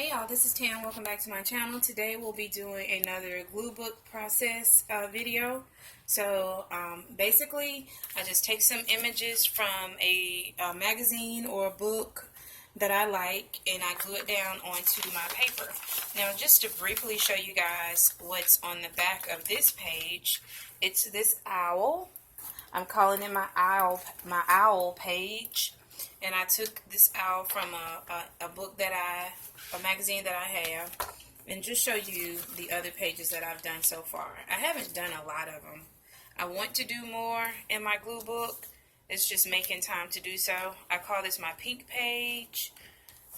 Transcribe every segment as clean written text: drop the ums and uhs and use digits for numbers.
Hey y'all, this is Tam. Welcome back to my channel. Today we'll be doing another glue book process video. So basically I just take some images from a magazine or a book that I like and I glue it down onto my paper. Now just to briefly show you guys what's on the back of this page, it's this owl. I'm calling it my owl page. And I took this owl from a book that a magazine that I have, and just show you the other pages that I've done so far. I haven't done a lot of them. I want to do more in my glue book. It's just making time to do so. I call this my pink page.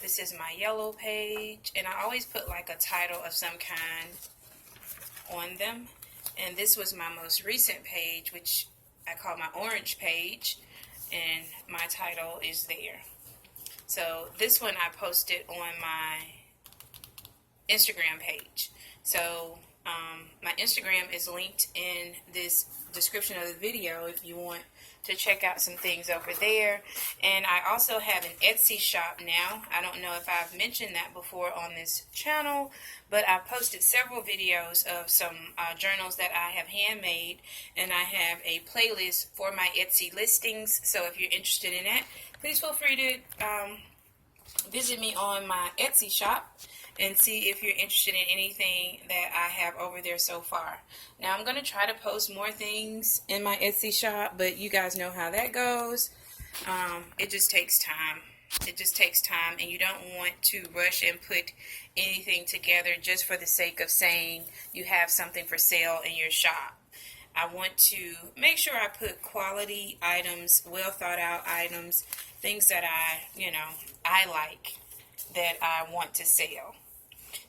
This is my yellow page, and I always put like a title of some kind on them. And this was my most recent page, which I call my orange page. And my title is there. So this one I posted on my Instagram page. So my Instagram is linked in this description of the video if you want to check out some things over there. And I also have an Etsy shop now. I don't know if I've mentioned that before on this channel, but I've posted several videos of some journals that I have handmade, and I have a playlist for my Etsy listings. So if you're interested in that, please feel free to visit me on my Etsy shop and see if you're interested in anything that I have over there so far. Now I'm going to try to post more things in my Etsy shop, but you guys know how that goes. It just takes time. It just takes time, and you don't want to rush and put anything together just for the sake of saying you have something for sale in your shop. I want to make sure I put quality items, well thought out items, things that I like, that I want to sell.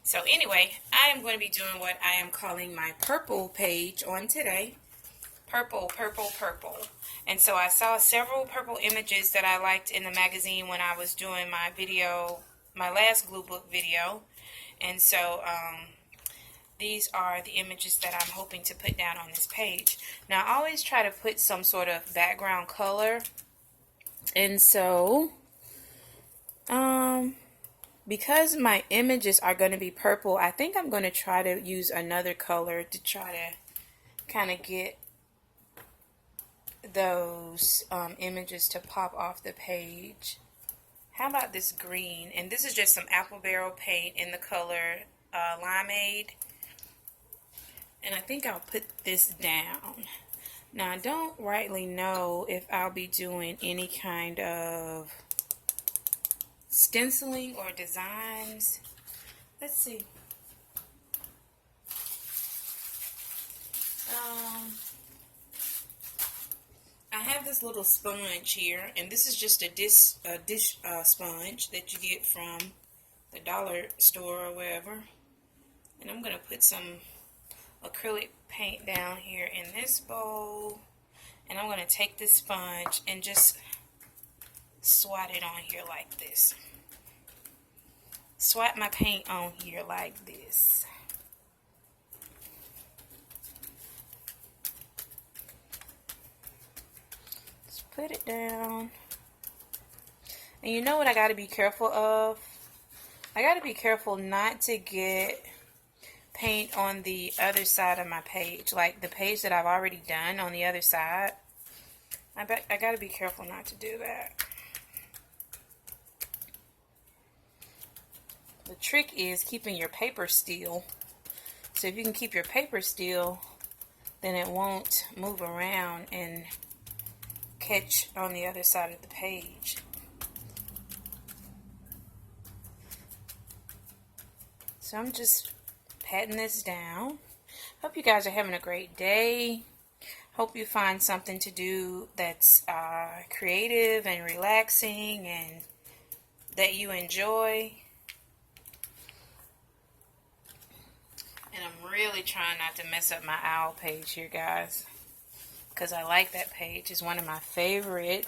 So anyway, I am going to be doing what I am calling my purple page on today. Purple, purple, purple. And so I saw several purple images that I liked in the magazine when I was doing my video, my last glue book video. And so these are the images that I'm hoping to put down on this page. Now I always try to put some sort of background color. And so because my images are going to be purple, I think I'm going to try to use another color to try to kind of get those images to pop off the page. How about this green? And this is just some apple barrel paint in the color Limeade. And I think I'll put this down. Now I don't rightly know if I'll be doing any kind of stenciling or designs. Let's see. I have this little sponge here, and this is just a dish sponge that you get from the dollar store or wherever. And I'm going to put some acrylic paint down here in this bowl, and I'm going to take this sponge and just swat it on here like this. Swat my paint on here like this. Just put it down. And you know what I got to be careful of? I got to be careful not to get paint on the other side of my page, like the page that I've already done on the other side. I got to be careful not to do that. The trick is keeping your paper still. So if you can keep your paper still, then it won't move around and catch on the other side of the page. So I'm just patting this down. Hope you guys are having a great day. Hope you find something to do that's creative and relaxing and that you enjoy. And I'm really trying not to mess up my owl page here, guys, because I like that page. It's one of my favorite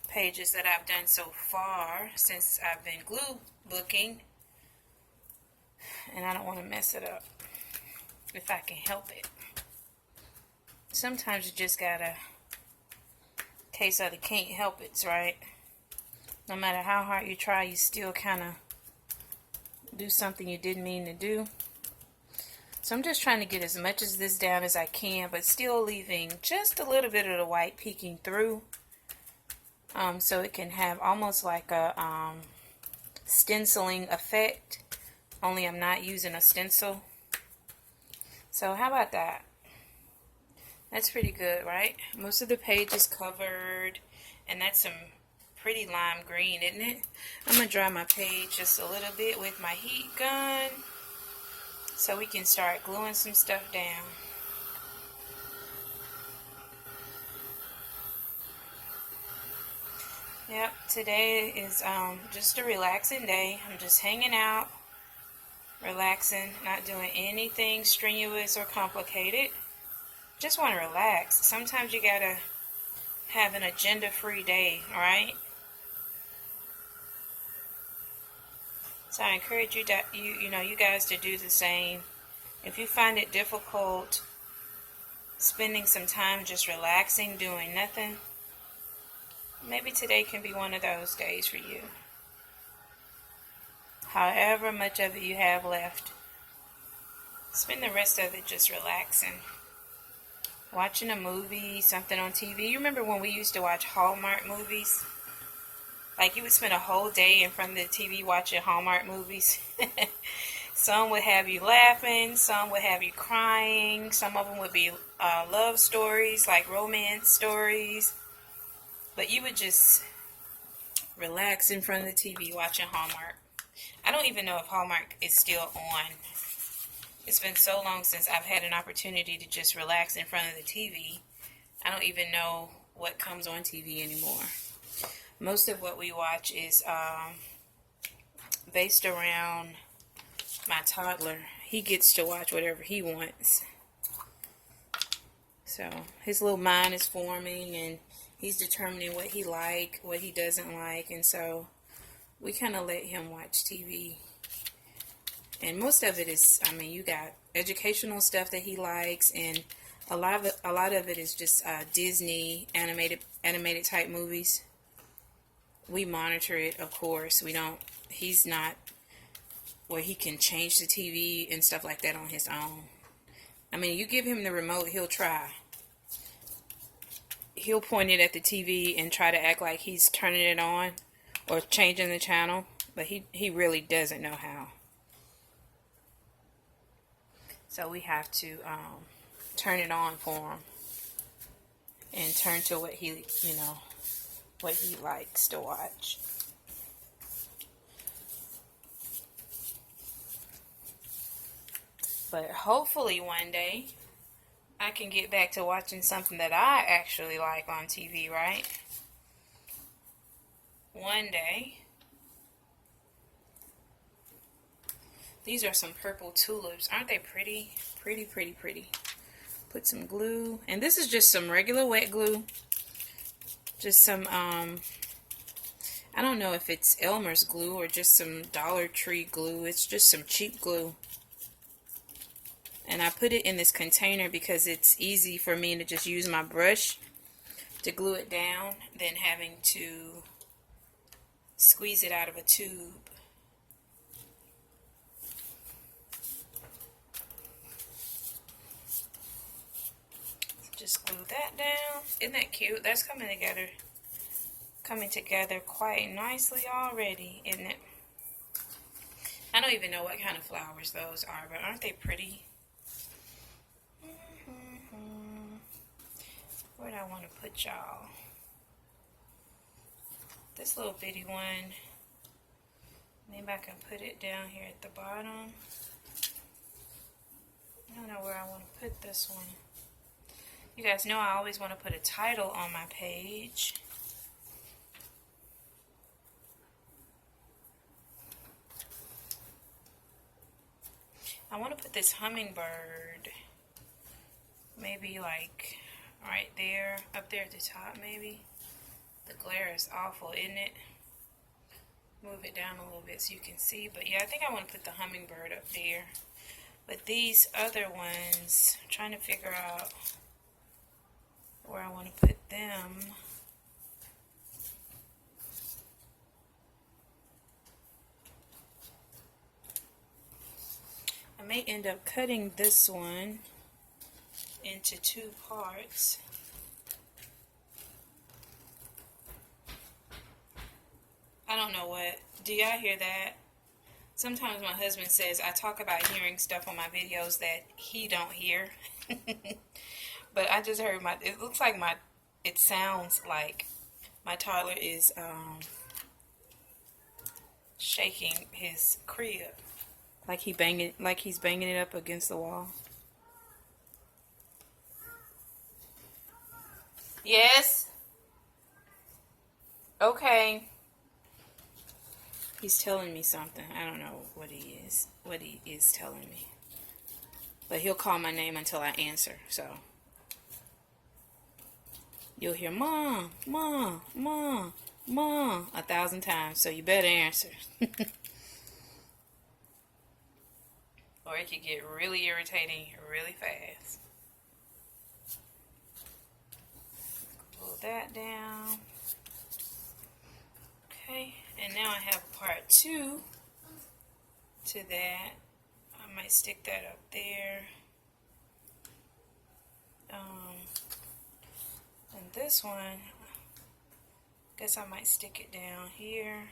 pages that I've done so far since I've been glue booking. And I don't want to mess it up if I can help it. Sometimes you just gotta, case of the can't help it, right? No matter how hard you try, you still kind of do something you didn't mean to do. So I'm just trying to get as much of this down as I can, but still leaving just a little bit of the white peeking through, so it can have almost like a stenciling effect, only I'm not using a stencil. So how about that? That's pretty good, right? Most of the page is covered, and that's some pretty lime green, isn't it? I'm going to dry my page just a little bit with my heat gun so we can start gluing some stuff down. Yep, today is just a relaxing day. I'm just hanging out, relaxing, not doing anything strenuous or complicated. Just want to relax. Sometimes you gotta have an agenda-free day, right? So I encourage you that you guys to do the same. If you find it difficult spending some time just relaxing, doing nothing, maybe today can be one of those days for you. However much of it you have left, spend the rest of it just relaxing. Watching a movie, something on TV. You remember when we used to watch Hallmark movies? Like you would spend a whole day in front of the TV watching Hallmark movies. Some would have you laughing, some would have you crying, some of them would be love stories, like romance stories. But you would just relax in front of the TV watching Hallmark. I don't even know if Hallmark is still on. It's been so long since I've had an opportunity to just relax in front of the TV. I don't even know what comes on TV anymore. Most of what we watch is based around my toddler. He gets to watch whatever he wants. So his little mind is forming and he's determining what he likes, what he doesn't like. And so we kind of let him watch TV. And most of it is, you got educational stuff that he likes, and a lot of it is just Disney animated type movies. We monitor it, of course. He's not where he can change the TV and stuff like that on his own. You give him the remote, he'll try. He'll point it at the TV and try to act like he's turning it on or changing the channel, but he really doesn't know how. So we have to turn it on for him and turn to what he likes to watch. But hopefully one day I can get back to watching something that I actually like on TV, right? One day. These are some purple tulips. Aren't they pretty? Pretty, pretty, pretty. Put some glue. And this is just some regular wet glue. Just some, I don't know if it's Elmer's glue or just some Dollar Tree glue. It's just some cheap glue. And I put it in this container because it's easy for me to just use my brush to glue it down than having to squeeze it out of a tube. Just glue that down. Isn't that cute? That's coming together quite nicely already, isn't it? I don't even know what kind of flowers those are, but aren't they pretty? Where do I want to put y'all? This little bitty one. Maybe I can put it down here at the bottom. I don't know where I want to put this one. You guys know I always want to put a title on my page. I want to put this hummingbird maybe like right there, up there at the top maybe. The glare is awful, isn't it? Move it down a little bit so you can see. But yeah, I think I want to put the hummingbird up there. But these other ones, I'm trying to figure out where I want to put them. may end up cutting this one into 2 parts. I don't know what. Do y'all hear that? Sometimes my husband says I talk about hearing stuff on my videos that he don't hear. But I just heard it looks like it sounds like my toddler is shaking his crib. Like he's banging it up against the wall. Yes. Okay. He's telling me something. I don't know what he is telling me. But he'll call my name until I answer, so. You'll hear Mom, Mom, Mom, Mom 1,000 times, so you better answer. Or it could get really irritating really fast. Pull that down. Okay, and now I have part 2 to that. I might stick that up there. And this one, guess I might stick it down here.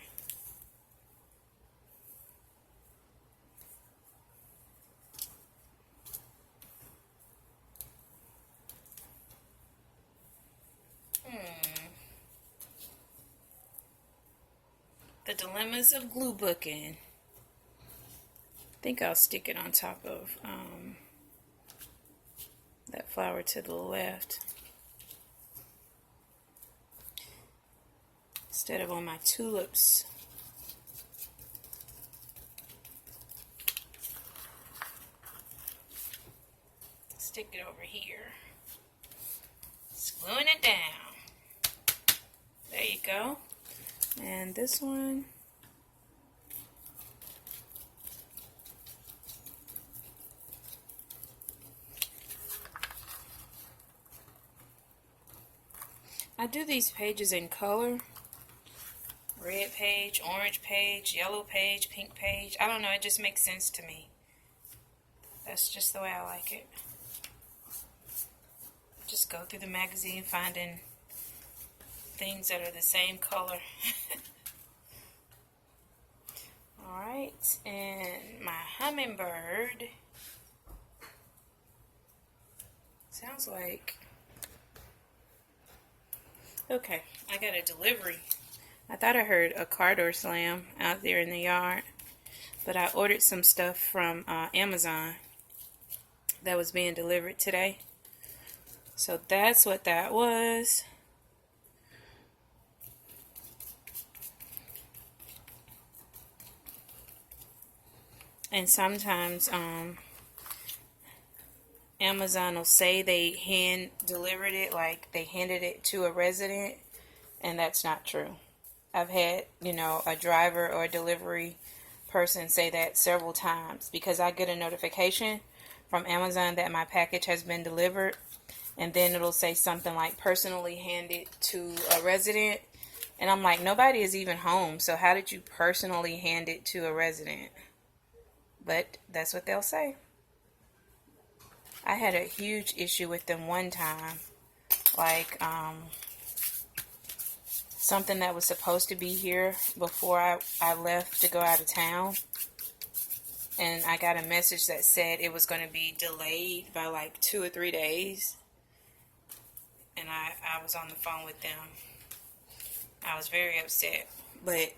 The dilemmas of glue booking. I think I'll stick it on top of that flower to the left instead of on my tulips. Stick it over here. Gluing it down. There you go. And this one, I do these pages in color. Red page, orange page, yellow page, pink page. I don't know, it just makes sense to me. That's just the way I like it. Just go through the magazine finding things that are the same color. Alright, and my hummingbird sounds like, okay, I got a delivery. I thought I heard a car door slam out there in the yard, but I ordered some stuff from Amazon that was being delivered today. So that's what that was. And sometimes Amazon will say they hand delivered it, like they handed it to a resident, and that's not true. I've had, a driver or a delivery person say that several times, because I get a notification from Amazon that my package has been delivered, and then it'll say something like personally handed to a resident, and I'm like, nobody is even home, so how did you personally hand it to a resident? But that's what they'll say. I had a huge issue with them one time. Like, something that was supposed to be here before I left to go out of town. And I got a message that said it was going to be delayed by like 2 or 3 days. And I was on the phone with them. I was very upset. But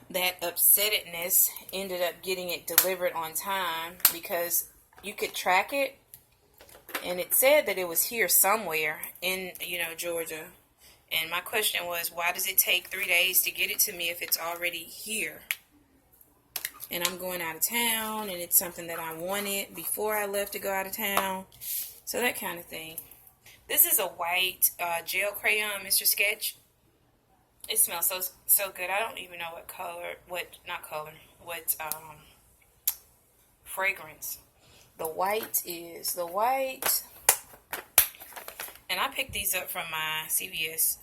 that upsettedness ended up getting it delivered on time, because you could track it, and it said that it was here somewhere in Georgia. And my question was, why does it take 3 days to get it to me if it's already here? And I'm going out of town, and it's something that I wanted before I left to go out of town. So that kind of thing. This is a white gel crayon, Mr. Sketch. It smells so good. I don't even know what fragrance the white is. The white, and I picked these up from my CVS.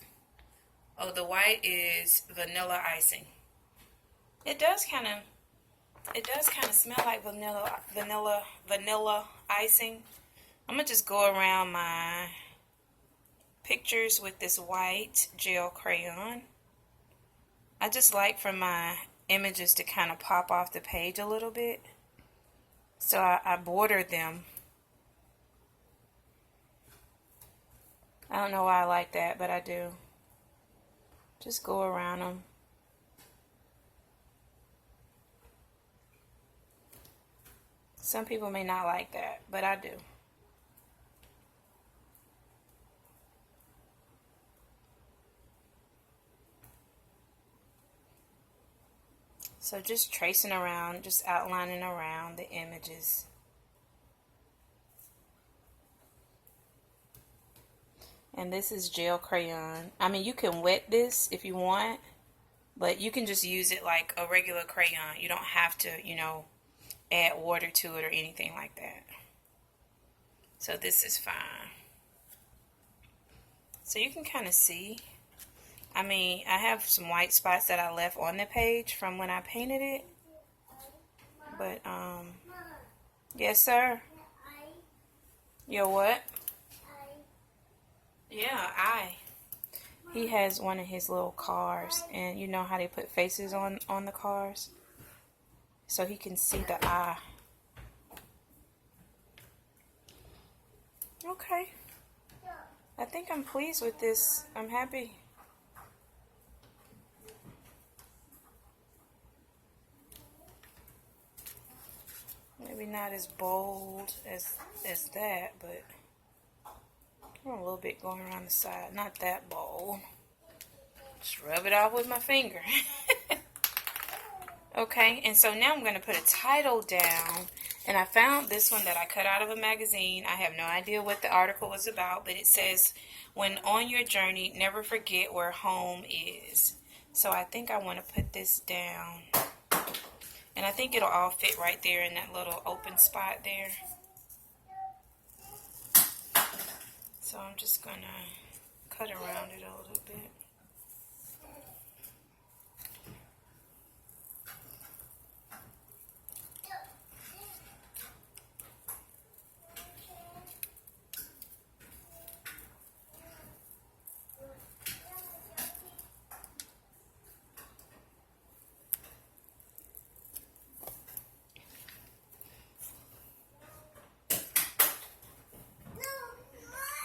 Oh, the white is vanilla icing. It does kind of It does kind of smell like vanilla icing. I'm going to just go around my pictures with this white gel crayon. I just like for my images to kind of pop off the page a little bit. So I border them. I don't know why I like that, but I do. Just go around them. Some people may not like that, but I do. So just tracing around, just outlining around the images. And this is gel crayon. I mean, you can wet this if you want, but you can just use it like a regular crayon. You don't have to, you know, add water to it or anything like that. So this is fine. So you can kind of see. I mean, I have some white spots that I left on the page from when I painted it. But, yes, sir. Your what? Yeah, he has one of his little cars, and you know how they put faces on the cars? So he can see the eye. Okay. I think I'm pleased with this. I'm happy. Maybe not as bold as that, but a little bit going around the side. Not that bold. Just rub it off with my finger. Okay, and so now I'm going to put a title down. And I found this one that I cut out of a magazine. I have no idea what the article was about, but it says, "When on your journey, never forget where home is." So I think I want to put this down. And I think it'll all fit right there in that little open spot there. So I'm just going to cut around it a little bit.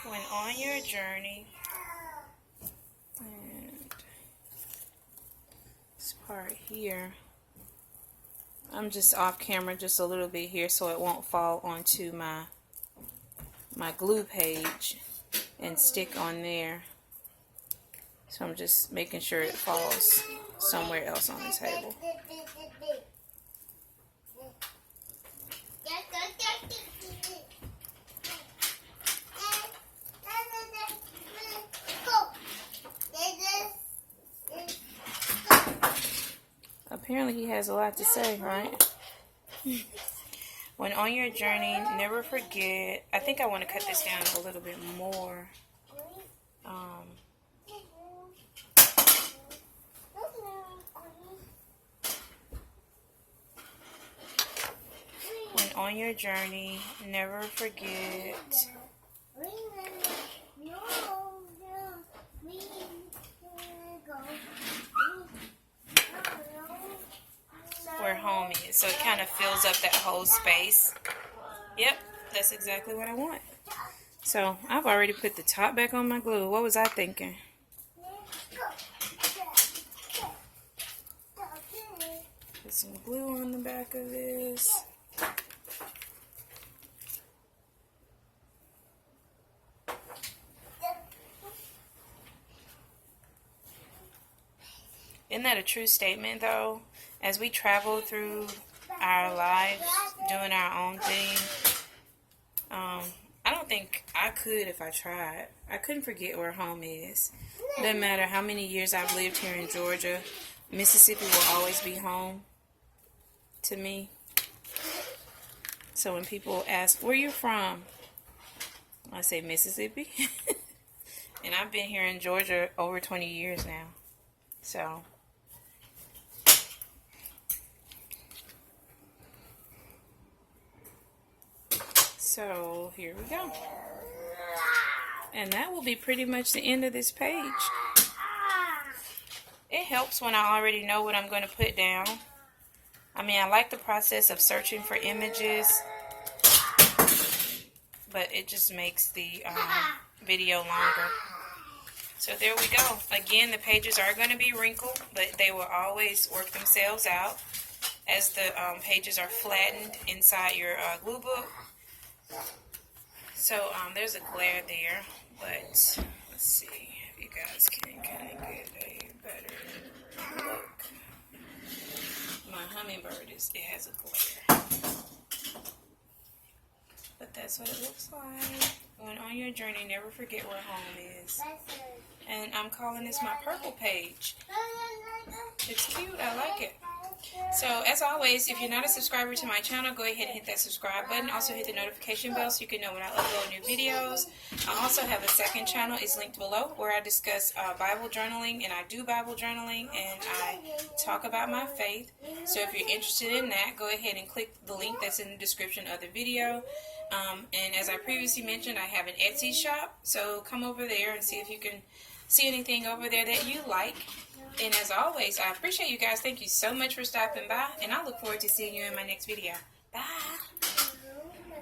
When on your journey, and this part here, I'm just off camera just a little bit here so it won't fall onto my glue page and stick on there. So I'm just making sure it falls somewhere else on the table. Apparently he has a lot to say, right? When on your journey, never forget. I think I want to cut this down a little bit more. When on your journey, never forget where home is. So it kind of fills up that whole space. Yep, that's exactly what I want. So I've already put the top back on my glue. What was I thinking? Put some glue on the back of this. Isn't that a true statement, though? As we travel through our lives, doing our own thing, I don't think I could if I tried. I couldn't forget where home is. Doesn't matter how many years I've lived here in Georgia, Mississippi will always be home to me. So when people ask, where you from? I say Mississippi. And I've been here in Georgia over 20 years now. So So here we go. And that will be pretty much the end of this page. It helps when I already know what I'm going to put down. I mean, I like the process of searching for images, but it just makes the video longer. So there we go. Again, the pages are going to be wrinkled, but they will always work themselves out as the pages are flattened inside your glue book. So there's a glare there, but let's see if you guys can kind of get a better look. My hummingbird it has a glare. But that's what it looks like. When on your journey, never forget where home is. And I'm calling this my purple page. It's cute. I like it. So, as always, if you're not a subscriber to my channel, go ahead and hit that subscribe button. Also, hit the notification bell so you can know when I upload new videos. I also have a second channel. It's linked below where I discuss Bible journaling, and I do Bible journaling, and I talk about my faith. So, if you're interested in that, go ahead and click the link that's in the description of the video. And as I previously mentioned, I have an Etsy shop. So, come over there and see if you can see anything over there that you like. And as always, I appreciate you guys. Thank you so much for stopping by, and I look forward to seeing you in my next video.